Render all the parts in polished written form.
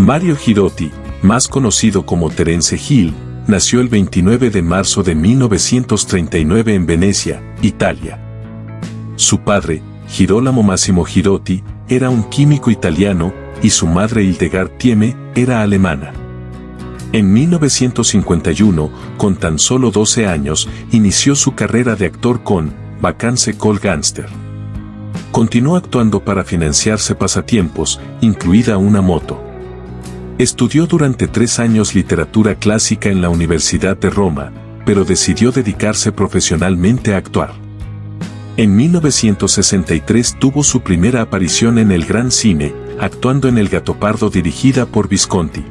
Mario Girotti, más conocido como Terence Hill, nació el 29 de marzo de 1939 en Venecia, Italia. Su padre, Girolamo Massimo Girotti, era un químico italiano, y su madre Hildegard Thieme era alemana. En 1951, con tan solo 12 años, inició su carrera de actor con Vacanze col Gangster. Continuó actuando para financiarse pasatiempos, incluida una moto. Estudió durante 3 años literatura clásica en la Universidad de Roma, pero decidió dedicarse profesionalmente a actuar. En 1963 tuvo su primera aparición en el gran cine, actuando en El Gattopardo dirigida por Visconti.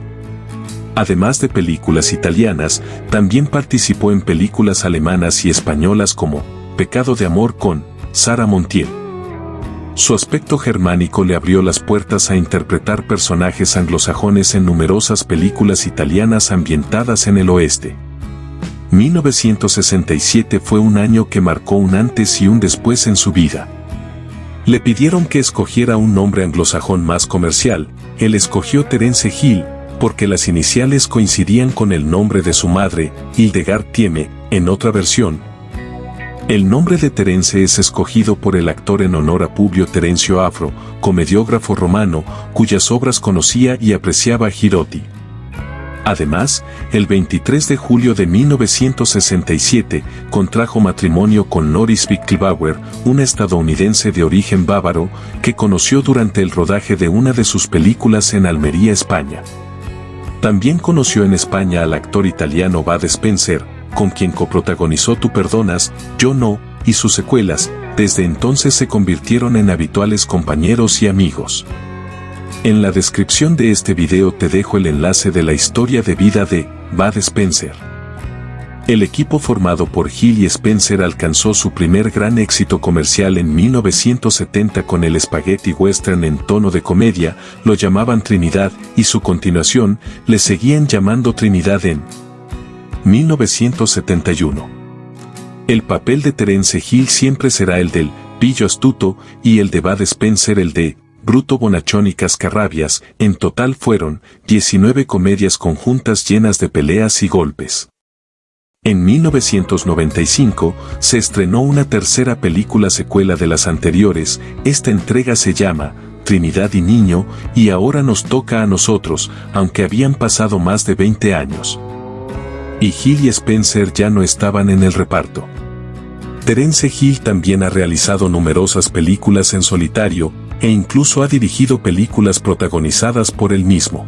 Además de películas italianas, también participó en películas alemanas y españolas como Pecado de amor con Sara Montiel. Su aspecto germánico le abrió las puertas a interpretar personajes anglosajones en numerosas películas italianas ambientadas en el oeste. 1967 fue un año que marcó un antes y un después en su vida. Le pidieron que escogiera un nombre anglosajón más comercial. Él escogió Terence Hill, porque las iniciales coincidían con el nombre de su madre, Hildegard Thieme. En otra versión, el nombre de Terence es escogido por el actor en honor a Publio Terencio Afro, comediógrafo romano, cuyas obras conocía y apreciaba Girotti. Además, el 23 de julio de 1967, contrajo matrimonio con Norris Vickelbauer, una estadounidense de origen bávaro, que conoció durante el rodaje de una de sus películas en Almería, España. También conoció en España al actor italiano Bud Spencer, con quien coprotagonizó Tú perdonas, yo no, y sus secuelas. Desde entonces se convirtieron en habituales compañeros y amigos. En la descripción de este video te dejo el enlace de la historia de vida de Bud Spencer. El equipo formado por Hill y Spencer alcanzó su primer gran éxito comercial en 1970 con el spaghetti western en tono de comedia, lo llamaban Trinidad, y su continuación, le seguían llamando Trinidad en 1971. El papel de Terence Hill siempre será el del pillo astuto y el de Bud Spencer el de bruto bonachón y cascarrabias. En total fueron 19 comedias conjuntas llenas de peleas y golpes. En 1995 se estrenó una tercera película secuela de las anteriores. Esta entrega se llama Trinidad y Niño, y ahora nos toca a nosotros, aunque habían pasado más de 20 años. Y Hill y Spencer ya no estaban en el reparto. Terence Hill también ha realizado numerosas películas en solitario, e incluso ha dirigido películas protagonizadas por él mismo.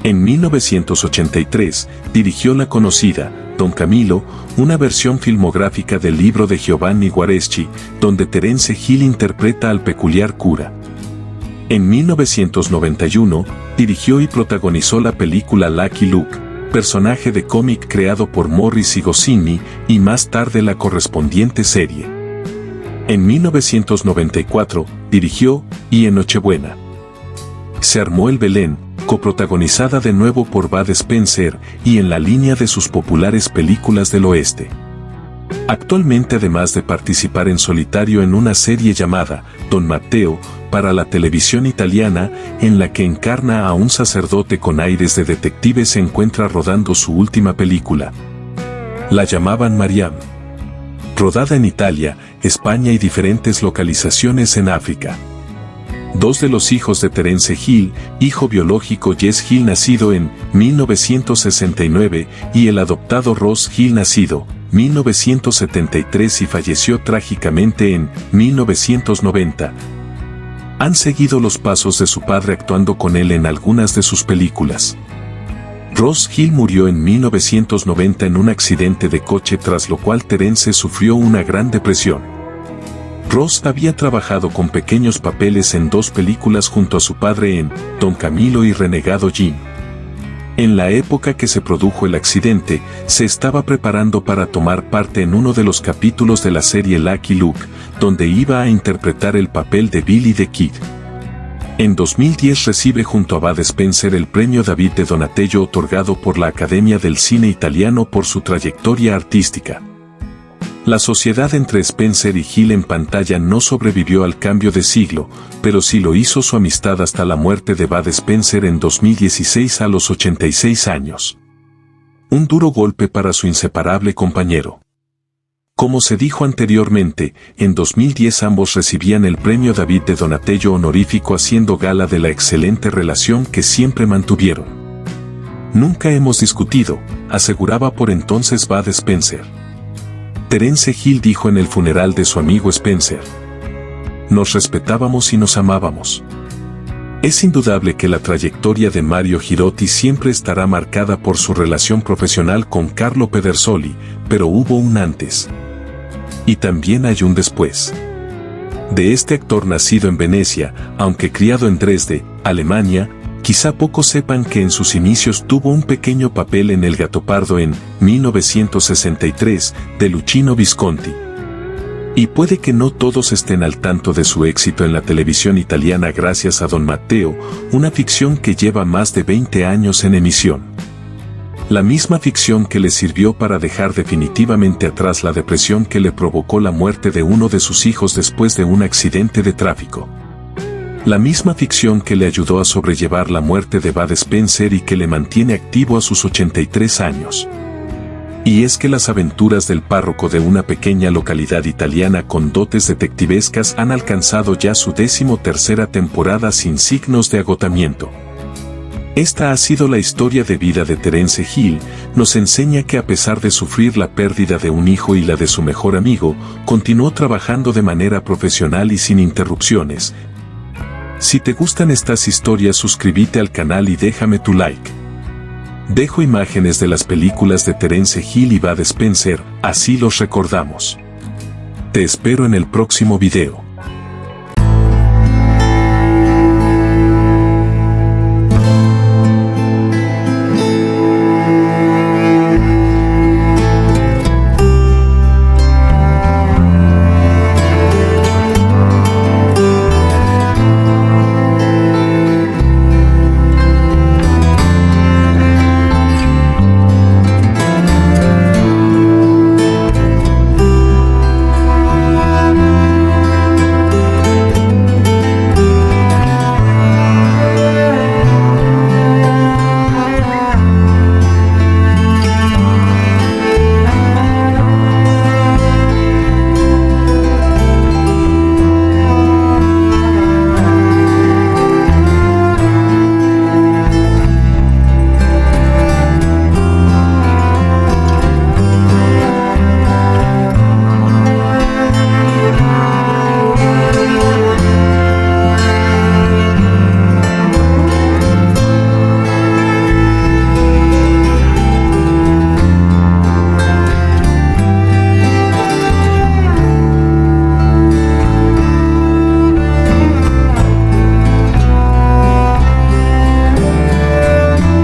En 1983, dirigió la conocida Don Camillo, una versión filmográfica del libro de Giovanni Guareschi, donde Terence Hill interpreta al peculiar cura. En 1991, dirigió y protagonizó la película Lucky Luke, personaje de cómic creado por Morris y Goscinny, y más tarde la correspondiente serie. En 1994, dirigió Y en Nochebuena se armó el Belén, coprotagonizada de nuevo por Bud Spencer, y en la línea de sus populares películas del oeste. Actualmente, además de participar en solitario en una serie llamada Don Matteo, para la televisión italiana, en la que encarna a un sacerdote con aires de detective, se encuentra rodando su última película. La llamaban Mariam. Rodada en Italia, España y diferentes localizaciones en África. 2 de los hijos de Terence Hill, hijo biológico Jess Hill nacido en 1969 y el adoptado Ross Hill nacido 1973 y falleció trágicamente en 1990. Han seguido los pasos de su padre actuando con él en algunas de sus películas. Ross Hill murió en 1990 en un accidente de coche, tras lo cual Terence sufrió una gran depresión. Ross había trabajado con pequeños papeles en 2 películas junto a su padre en Don Camillo y Renegado Jim. En la época que se produjo el accidente, se estaba preparando para tomar parte en uno de los capítulos de la serie Lucky Luke, donde iba a interpretar el papel de Billy the Kid. En 2010 recibe junto a Bud Spencer el premio David de Donatello, otorgado por la Academia del Cine Italiano por su trayectoria artística. La sociedad entre Spencer y Hill en pantalla no sobrevivió al cambio de siglo, pero sí lo hizo su amistad hasta la muerte de Bud Spencer en 2016 a los 86 años. Un duro golpe para su inseparable compañero. Como se dijo anteriormente, en 2010 ambos recibían el premio David de Donatello honorífico haciendo gala de la excelente relación que siempre mantuvieron. Nunca hemos discutido, aseguraba por entonces Bud Spencer. Terence Hill dijo en el funeral de su amigo Spencer. Nos respetábamos y nos amábamos. Es indudable que la trayectoria de Mario Girotti siempre estará marcada por su relación profesional con Carlo Pedersoli, pero hubo un antes. Y también hay un después. De este actor nacido en Venecia, aunque criado en Dresde, Alemania, quizá pocos sepan que en sus inicios tuvo un pequeño papel en El Gattopardo en 1963 de Luchino Visconti. Y puede que no todos estén al tanto de su éxito en la televisión italiana gracias a Don Matteo, una ficción que lleva más de 20 años en emisión. La misma ficción que le sirvió para dejar definitivamente atrás la depresión que le provocó la muerte de uno de sus hijos después de un accidente de tráfico. La misma ficción que le ayudó a sobrellevar la muerte de Bud Spencer y que le mantiene activo a sus 83 años. Y es que las aventuras del párroco de una pequeña localidad italiana con dotes detectivescas han alcanzado ya su 13ª temporada sin signos de agotamiento. Esta ha sido la historia de vida de Terence Hill, nos enseña que a pesar de sufrir la pérdida de un hijo y la de su mejor amigo, continuó trabajando de manera profesional y sin interrupciones. Si te gustan estas historias, suscríbete al canal y déjame tu like. Dejo imágenes de las películas de Terence Hill y Bud Spencer, así los recordamos. Te espero en el próximo video.